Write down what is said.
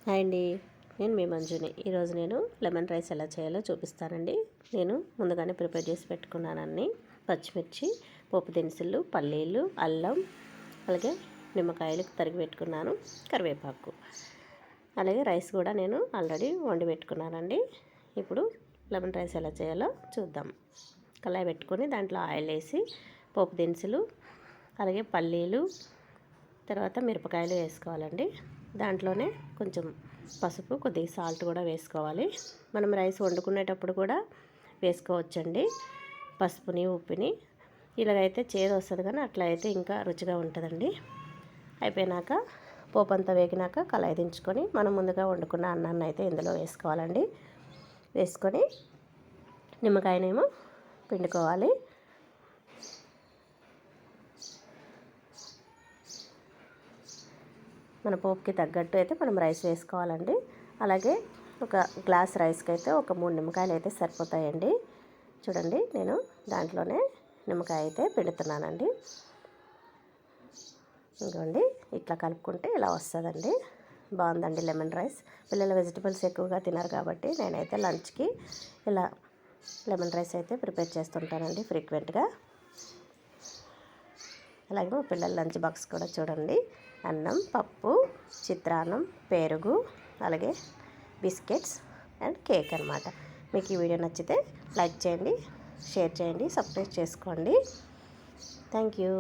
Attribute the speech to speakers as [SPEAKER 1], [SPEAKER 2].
[SPEAKER 1] Hi అండి, నేను మీ మంజుని. ఈరోజు నేను లెమన్ రైస్ ఎలా చేయాలో చూపిస్తానండి. నేను ముందుగానే ప్రిపేర్ చేసి పెట్టుకున్నాను పచ్చిమిర్చి, పోపు దినుసులు, పల్లీలు, అల్లం, అలాగే నిమ్మకాయలు తరిగి పెట్టుకున్నాను, కరివేపాకు, అలాగే రైస్ కూడా నేను ఆల్రెడీ వండి పెట్టుకున్నానండి. ఇప్పుడు లెమన్ రైస్ ఎలా చేయాలో చూద్దాం. కళాయి పెట్టుకొని దాంట్లో ఆయిల్ వేసి పోపు దినుసులు, అలాగే పల్లీలు, తర్వాత మిరపకాయలు వేసుకోవాలండి. దాంట్లోనే కొంచెం పసుపు, కొద్దిగా సాల్ట్ కూడా వేసుకోవాలి. మనం రైస్ వండుకునేటప్పుడు కూడా వేసుకోవచ్చండి పసుపుని, ఉప్పుని. ఇలాగైతే చేదు వస్తుంది, కానీ అట్లా అయితే ఇంకా రుచిగా ఉంటుందండి. అయిపోయినాక పోపు అంతా వేగినాక కళాయి దించుకొని మనం ముందుగా వండుకున్న అన్నాన్ని అయితే ఇందులో వేసుకోవాలండి. వేసుకొని నిమ్మకాయనేమో పిండుకోవాలి. మన పోపుకి తగ్గట్టు అయితే మనం రైస్ వేసుకోవాలండి. అలాగే ఒక గ్లాస్ రైస్కి అయితే ఒక 3 నిమ్మకాయలు అయితే సరిపోతాయండి. చూడండి, నేను దాంట్లోనే నిమ్మకాయ అయితే పిండుతున్నానండి. ఇంకోండి, ఇట్లా కలుపుకుంటే ఇలా వస్తుందండి. బాగుందండి లెమన్ రైస్. పిల్లలు వెజిటబుల్స్ ఎక్కువగా తినరు కాబట్టి నేనైతే లంచ్కి ఇలా లెమన్ రైస్ అయితే ప్రిపేర్ చేస్తుంటానండి ఫ్రీక్వెంట్గా. అలాగే మా పిల్లల లంచ్ బాక్స్ కూడా చూడండి, అన్నం, పప్పు, చిత్రాన్నం, పెరుగు, అలాగే బిస్కెట్స్ అండ్ కేక్ అన్నమాట. మీకు ఈ వీడియో నచ్చితే లైక్ చేయండి, షేర్ చేయండి, సబ్స్క్రైబ్ చేసుకోండి. Thank you.